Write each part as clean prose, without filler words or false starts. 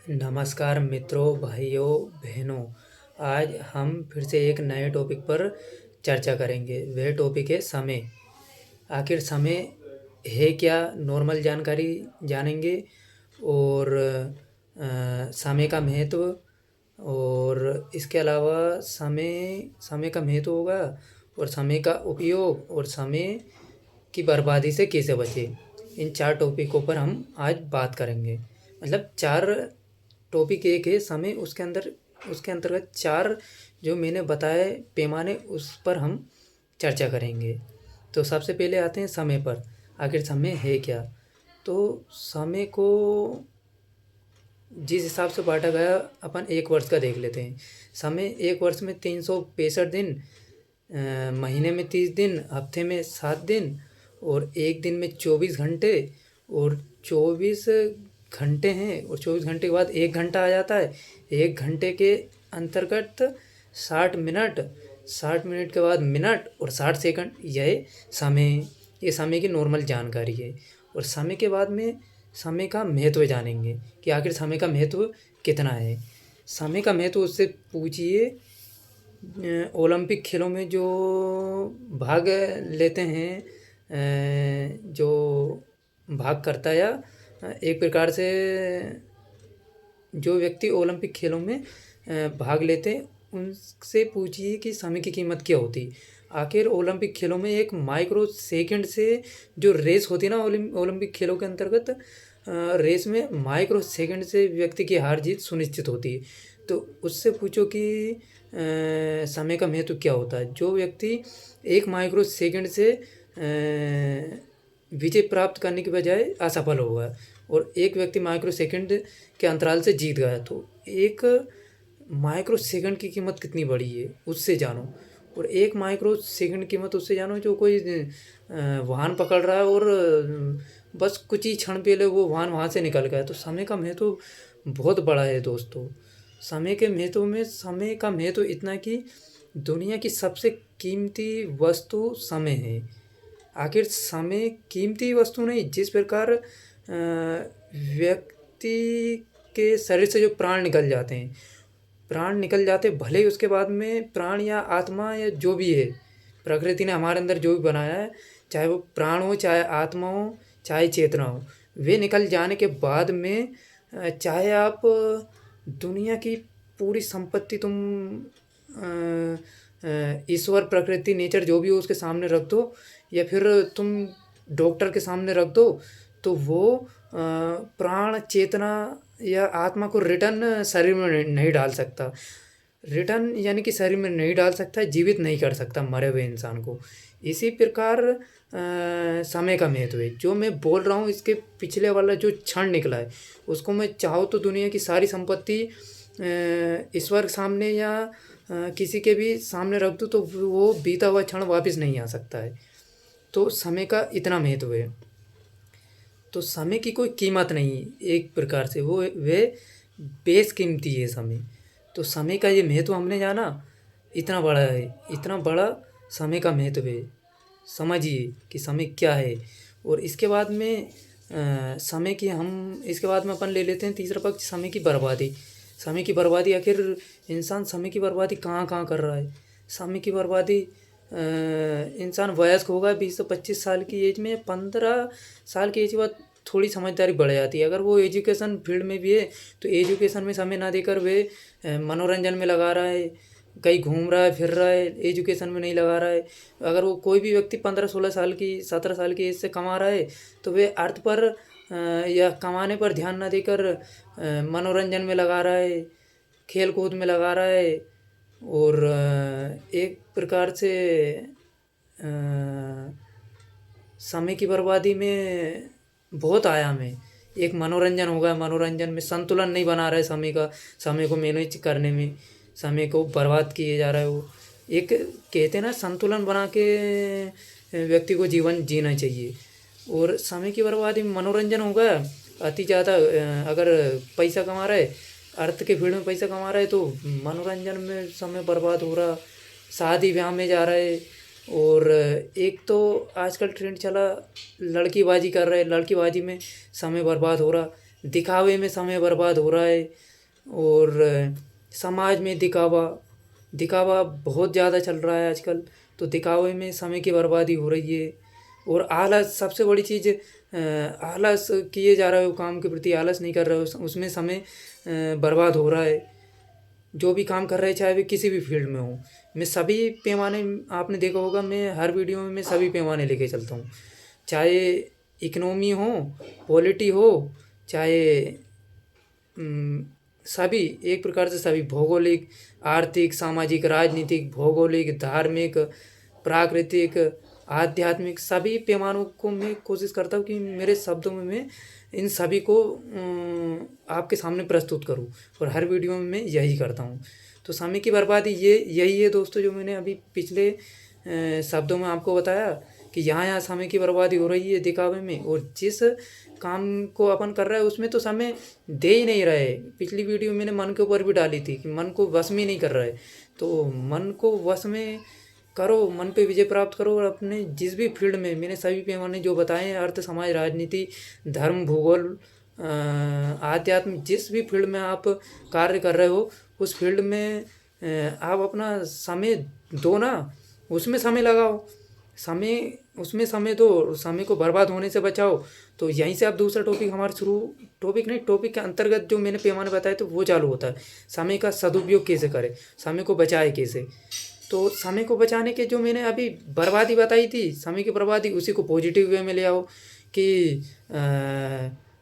नमस्कार मित्रों, भाइयों, बहनों। आज हम फिर से एक नए टॉपिक पर चर्चा करेंगे। वह टॉपिक है समय। आखिर समय है क्या, नॉर्मल जानकारी जानेंगे। और समय का महत्व, और इसके अलावा समय समय का महत्व होगा, और समय का उपयोग, और समय की बर्बादी से कैसे बचें। इन 4 टॉपिकों पर हम आज बात करेंगे। मतलब 4 टॉपिक एक है समय, उसके अंतर्गत 4 जो मैंने बताए पैमाने, उस पर हम चर्चा करेंगे। तो सबसे पहले आते हैं समय पर। आखिर समय है क्या? तो समय को जिस हिसाब से बांटा गया, अपन एक वर्ष का देख लेते हैं। समय एक वर्ष में 365 दिन, महीने में 30 दिन, हफ्ते में 7 दिन, और एक दिन में 24 घंटे। और 24 घंटे हैं, और 24 घंटे के बाद 1 घंटा आ जाता है। 1 घंटे के अंतर्गत 60 मिनट, 60 मिनट के बाद मिनट, और 60 सेकंड। यह समय ये समय की नॉर्मल जानकारी है। और समय के बाद में समय का महत्व जानेंगे कि आखिर समय का महत्व कितना है। समय का महत्व उससे पूछिए ओलंपिक खेलों में जो भाग लेते हैं, जो भाग करता है, या एक प्रकार से जो व्यक्ति ओलंपिक खेलों में भाग लेते हैं, उनसे पूछिए कि समय की कीमत क्या होती। आखिर ओलंपिक खेलों में एक माइक्रो सेकंड से जो रेस होती है ना, ओलंपिक खेलों के अंतर्गत रेस में माइक्रो सेकंड से व्यक्ति की हार जीत सुनिश्चित होती है। तो उससे पूछो कि समय का महत्व क्या होता है। जो व्यक्ति एक माइक्रो सेकंड से विजय प्राप्त करने के बजाय असफल हो गया, और एक व्यक्ति माइक्रो सेकंड के अंतराल से जीत गया, तो एक माइक्रो सेकंड की कीमत कितनी बड़ी है उससे जानो। और एक माइक्रो सेकंड की कीमत उससे जानो जो कोई वाहन पकड़ रहा है, और बस कुछ ही क्षण पहले वो वाहन वहाँ से निकल गया। तो समय का महत्व बहुत बड़ा है दोस्तों। समय का महत्व इतना कि दुनिया की सबसे कीमती वस्तु समय है। आखिर समय कीमती वस्तु नहीं, जिस प्रकार व्यक्ति के शरीर से जो प्राण निकल जाते हैं, भले ही उसके बाद में प्राण या आत्मा या जो भी है, प्रकृति ने हमारे अंदर जो भी बनाया है, चाहे वो प्राण हो, चाहे आत्मा हो, चाहे चेतना हो, वे निकल जाने के बाद में चाहे आप दुनिया की पूरी संपत्ति तुम ईश्वर, प्रकृति, नेचर जो भी हो उसके सामने रख दो, या फिर तुम डॉक्टर के सामने रख दो, तो वो प्राण, चेतना या आत्मा को रिटर्न शरीर में नहीं डाल सकता। रिटर्न यानी कि शरीर में नहीं डाल सकता, जीवित नहीं कर सकता मरे हुए इंसान को। इसी प्रकार समय का महत्व है। जो मैं बोल रहा हूँ, इसके पिछले वाला जो क्षण निकला है, उसको मैं चाहूँ तो दुनिया की सारी संपत्ति ईश्वर के सामने या किसी के भी सामने रख दूँ, तो वो बीता हुआ क्षण वापस नहीं आ सकता है। तो समय का इतना महत्व है। तो समय की कोई कीमत नहीं, एक प्रकार से वो वे बेशकीमती है समय। तो समय का ये महत्व हमने जाना, इतना बड़ा है, इतना बड़ा समय का महत्व है। समझिए कि समय क्या है। और इसके बाद में समय की हम इसके बाद में अपन ले लेते हैं तीसरा पक्ष, समय की बर्बादी। समय की बर्बादी, आखिर इंसान समय की बर्बादी कहाँ कहाँ कर रहा है। समय की बर्बादी, इंसान वयस्क होगा 20 से 25 साल की एज में, 15 साल की एज के बाद थोड़ी समझदारी बढ़ जाती है। अगर वो एजुकेशन फील्ड में भी है, तो एजुकेशन में समय ना देकर वे मनोरंजन में लगा रहा है, कहीं घूम रहा है, फिर रहा है, एजुकेशन में नहीं लगा रहा है। अगर वो कोई भी व्यक्ति 15-16 साल की, 17 साल की एज से कमा रहा है, तो वे अर्थ पर या कमाने पर ध्यान ना देकर मनोरंजन में लगा रहा है, खेल कूद में लगा रहा है। और एक प्रकार से समय की बर्बादी में बहुत आयाम है। एक मनोरंजन होगा, मनोरंजन में संतुलन नहीं बना रहा है समय का, समय को मैनेज करने में समय को बर्बाद किए जा रहा है। वो एक कहते हैं ना, संतुलन बना के व्यक्ति को जीवन जीना चाहिए। और समय की बर्बादी में मनोरंजन होगा अति ज़्यादा, अगर पैसा कमा रहा है, अर्थ के फील्ड में पैसा कमा रहा है, तो मनोरंजन में समय बर्बाद हो रहा, शादी ब्याह में जा रहा है। और एक तो आजकल ट्रेंड चला, लड़कीबाजी कर रहे हैं, लड़कीबाजी में समय बर्बाद हो रहा। दिखावे में समय बर्बाद हो रहा है। और समाज में दिखावा बहुत ज़्यादा चल रहा है आजकल। तो दिखावे में समय की बर्बादी हो रही है। और आलस सबसे बड़ी चीज़, आलस किए जा रहे हो, काम के प्रति आलस नहीं कर रहे हो, उसमें समय बर्बाद हो रहा है। जो भी काम कर रहे हैं, चाहे वे किसी भी फील्ड में हो, मैं सभी पैमाने, आपने देखा होगा मैं हर वीडियो में मैं सभी पैमाने लेके चलता हूँ। चाहे इकोनॉमी हो, पॉलिटी हो, चाहे सभी, एक प्रकार से सभी, भौगोलिक, आर्थिक, सामाजिक, राजनीतिक, भौगोलिक, धार्मिक, प्राकृतिक, आध्यात्मिक, सभी पैमानों को मैं कोशिश करता हूँ कि मेरे शब्दों में मैं इन सभी को आपके सामने प्रस्तुत करूँ। और हर वीडियो में मैं यही करता हूँ। तो समय की बर्बादी यही है दोस्तों, जो मैंने अभी पिछले शब्दों में आपको बताया कि यहाँ समय की बर्बादी हो रही है दिखावे में। और जिस काम को अपन कर रहे हैं उसमें तो समय दे ही नहीं रहे। पिछली वीडियो मैंने मन के ऊपर भी डाली थी कि मन को वश में नहीं कर रहे। तो मन को वश में करो, मन पे विजय प्राप्त करो। और अपने जिस भी फील्ड में मैंने सभी पैमाने जो बताए हैं, अर्थ, समाज, राजनीति, धर्म, भूगोल, आध्यात्म, जिस भी फील्ड में आप कार्य कर रहे हो उस फील्ड में आप अपना समय दो ना, उसमें समय लगाओ, उसमें समय दो, समय को बर्बाद होने से बचाओ। तो यहीं से आप दूसरा टॉपिक हमारा शुरू, टॉपिक के अंतर्गत जो मैंने पैमाने बताए तो वो चालू होता है। समय का सदुपयोग कैसे करें, समय को बचाए कैसे। तो समय को बचाने के जो मैंने अभी बर्बादी बताई थी, समय की बर्बादी, उसी को पॉजिटिव वे में ले आओ कि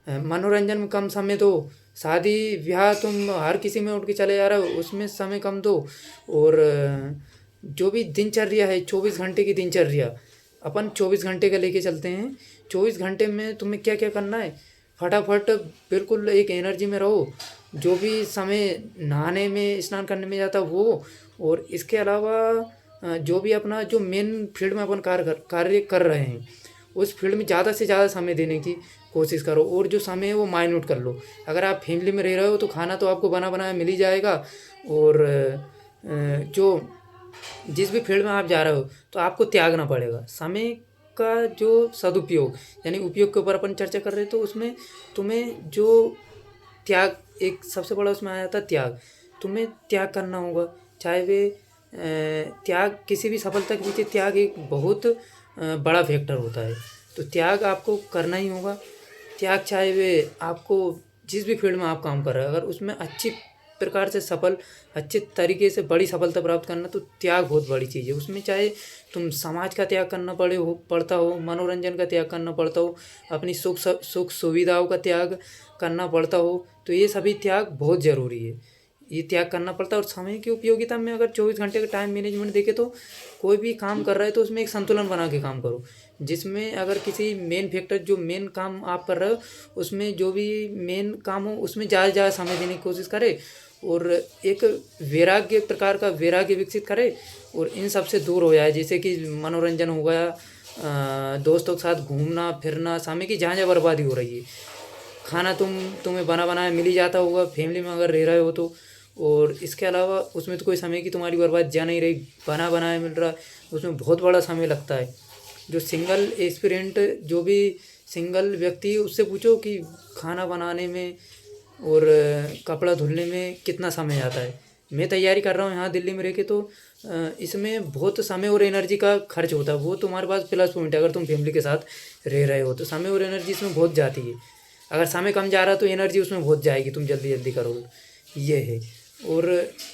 मनोरंजन में कम समय दो। शादी ब्याह तुम हर किसी में उठ के चले जा रहे हो, उसमें समय कम दो। और जो भी दिनचर्या है, 24 घंटे की दिनचर्या, अपन 24 घंटे का लेके चलते हैं। 24 घंटे में तुम्हें क्या क्या करना है, फटाफट बिल्कुल एक एनर्जी में रहो। जो भी समय नहाने में, स्नान करने में जाता वो। और इसके अलावा जो भी अपना जो मेन फील्ड में अपन कार्य कर रहे हैं उस फील्ड में ज़्यादा से ज़्यादा समय देने की कोशिश करो। और जो समय है वो माइन्यूट कर लो। अगर आप फैमिली में रह रहे हो तो खाना तो आपको बना बनाया मिल ही जाएगा। और जो जिस भी फील्ड में आप जा रहे हो तो आपको त्यागना पड़ेगा। समय का जो सदुपयोग यानी उपयोग के ऊपर अपन चर्चा कर रहे हैं, तो उसमें तुम्हें जो त्याग, एक सबसे बड़ा उसमें आ जाता है त्याग। तुम्हें त्याग करना होगा। चाहे वे त्याग, किसी भी सफलता के पीछे त्याग एक बहुत बड़ा फैक्टर होता है। तो त्याग आपको करना ही होगा। त्याग चाहे वे आपको जिस भी फील्ड में आप काम कर रहे हो, अगर उसमें अच्छी प्रकार से अच्छे तरीके से बड़ी सफलता प्राप्त करना, तो त्याग बहुत बड़ी चीज़ है। उसमें चाहे तुम समाज का त्याग करना पड़ता हो, मनोरंजन का त्याग करना पड़ता हो, अपनी सुख सुविधाओं का त्याग करना पड़ता हो, तो ये सभी त्याग बहुत ज़रूरी है। ये त्याग करना पड़ता है। और समय की उपयोगिता में अगर 24 घंटे का टाइम मैनेजमेंट देखे तो कोई भी काम कर रहे है तो उसमें एक संतुलन बना के काम करो। जिसमें अगर किसी मेन फैक्टर, जो मेन काम आप कर रहे हो उसमें जो भी मेन काम हो उसमें ज़्यादा ज़्यादा समय देने की कोशिश करे। और एक प्रकार का वैराग्य विकसित करे। और इन सब से दूर हो जाए। जैसे कि मनोरंजन हो गया, दोस्तों के साथ घूमना फिरना, समय की जहाँ जहाँ बर्बादी हो रही है। खाना तुम्हें बना बनाया मिल ही जाता होगा फैमिली में अगर रह रहे हो तो। और इसके अलावा उसमें तो कोई समय की तुम्हारी बर्बाद जा नहीं रही, बना बनाया मिल रहा है, उसमें बहुत बड़ा समय लगता है। जो सिंगल एस्पिरेंट, जो भी सिंगल व्यक्ति, उससे पूछो कि खाना बनाने में और कपड़ा धुलने में कितना समय जाता है। मैं तैयारी कर रहा हूँ यहाँ दिल्ली में रह के, तो इसमें बहुत समय और एनर्जी का खर्च होता है। वो तुम्हारे पास प्लस पॉइंट है। अगर तुम फैमिली के साथ रह रहे हो तो समय और एनर्जी इसमें बहुत जाती है। अगर समय कम जा रहा है तो एनर्जी उसमें बहुत जाएगी, तुम जल्दी जल्दी करोगे, ये है। और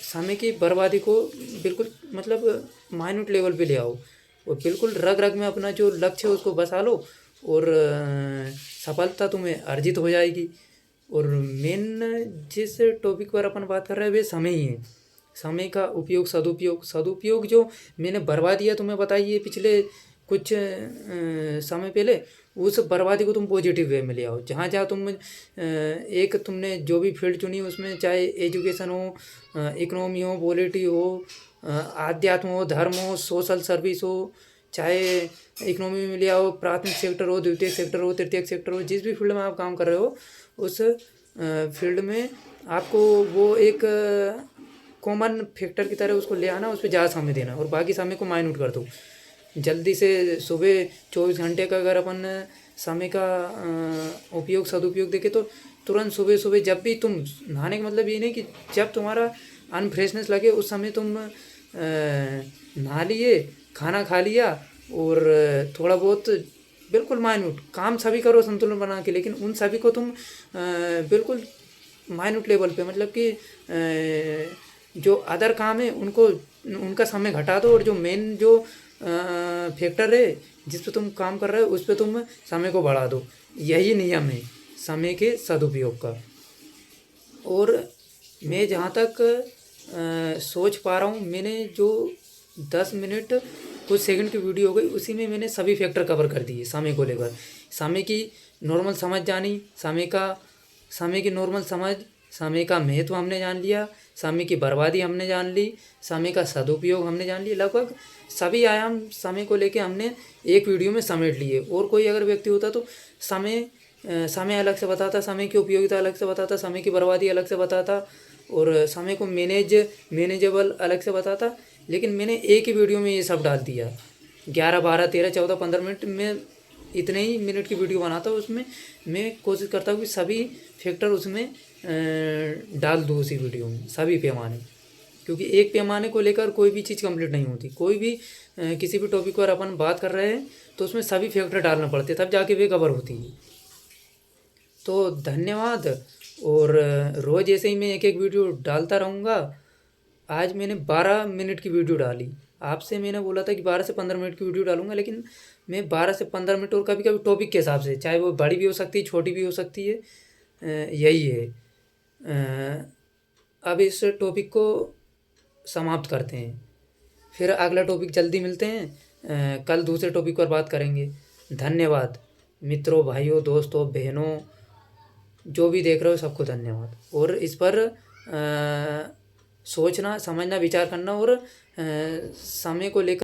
समय की बर्बादी को बिल्कुल मतलब माइन्यूट लेवल पे ले आओ। और बिल्कुल रग रग में अपना जो लक्ष्य है उसको बसा लो। और सफलता तुम्हें अर्जित हो जाएगी। और मेन जिस टॉपिक पर अपन बात कर रहे हैं वे समय ही है। समय का उपयोग, सदुपयोग जो मैंने बर्बादी है तुम्हें बताई है पिछले कुछ समय पहले, उस बर्बादी को तुम पॉजिटिव वे में ले आओ। जहाँ जहाँ एक तुमने जो भी फील्ड चुनी उसमें, चाहे एजुकेशन हो, इकोनॉमी हो, पॉलिटी हो, आध्यात्म हो, धर्म हो, सोशल सर्विस हो, चाहे इकोनॉमी में ले आओ, प्राथमिक सेक्टर हो, द्वितीयक सेक्टर हो, तृतीयक सेक्टर हो, जिस भी फील्ड में आप काम कर रहे हो उस फील्ड में आपको वो एक कॉमन फैक्टर की तरह उसको ले आना, उस पर ज़्यादा समय देना। और बाकी समय को माइन्यूट कर दो। जल्दी से सुबह 24 घंटे का अगर अपन समय का उपयोग, सदुपयोग देखें तो तुरंत सुबह सुबह जब भी तुम नहाने का मतलब ये नहीं कि जब तुम्हारा अनफ्रेशनेस लगे उस समय तुम नहा लिए, खाना खा लिया और थोड़ा बहुत बिल्कुल माइन्यूट काम सभी करो संतुलन बना के, लेकिन उन सभी को तुम बिल्कुल माइन्यूट लेवल पे मतलब कि जो अदर काम है उनको उनका समय घटा दो और जो मेन जो फैक्टर है जिस पे तुम काम कर रहे हो उस पे तुम समय को बढ़ा दो। यही नियम है समय के सदुपयोग का। और मैं जहाँ तक सोच पा रहा हूँ, मैंने जो 10 मिनट कुछ सेकंड की वीडियो हो गई उसी में मैंने सभी फैक्टर कवर कर दिए समय को लेकर। समय की नॉर्मल समझ जानी, समय की नॉर्मल समझ, समय का महत्व हमने जान लिया, समय की बर्बादी हमने जान ली, समय का सदुपयोग हमने जान लिया। लगभग सभी आयाम समय को लेके हमने एक वीडियो में समेट लिए। और कोई अगर व्यक्ति होता तो समय अलग से बताता, समय की उपयोगिता अलग से बताता, समय की बर्बादी अलग से बताता और समय को मैनेजेबल अलग से बताता। लेकिन मैंने एक ही वीडियो में ये सब डाल दिया। 11, 12, 13, 14, 15 मिनट में इतने ही मिनट की वीडियो बनाता हूँ। उसमें मैं कोशिश करता हूँ कि सभी फैक्टर उसमें डाल दूँ उसी वीडियो में, सभी पैमाने। क्योंकि एक पैमाने को लेकर कोई भी चीज़ कंप्लीट नहीं होती। कोई भी किसी भी टॉपिक पर अपन बात कर रहे हैं तो उसमें सभी फैक्टर डालना पड़ते तब जाके वे कवर होती है। तो धन्यवाद। और रोज़ ऐसे ही मैं एक एक वीडियो डालता रहूँगा। आज मैंने 12 मिनट की वीडियो डाली। आपसे मैंने बोला था कि 12 से 15 मिनट की वीडियो डालूंगा, लेकिन मैं 12 से 15 मिनट और कभी कभी टॉपिक के हिसाब से, चाहे वो बड़ी भी हो सकती है छोटी भी हो सकती है, यही है। अब इस टॉपिक को समाप्त करते हैं, फिर अगला टॉपिक जल्दी मिलते हैं। कल दूसरे टॉपिक पर बात करेंगे। धन्यवाद मित्रों, भाइयों, दोस्तों, बहनों, जो भी देख रहे हो सबको धन्यवाद। और इस पर सोचना, समझना, विचार करना और समय को लेकर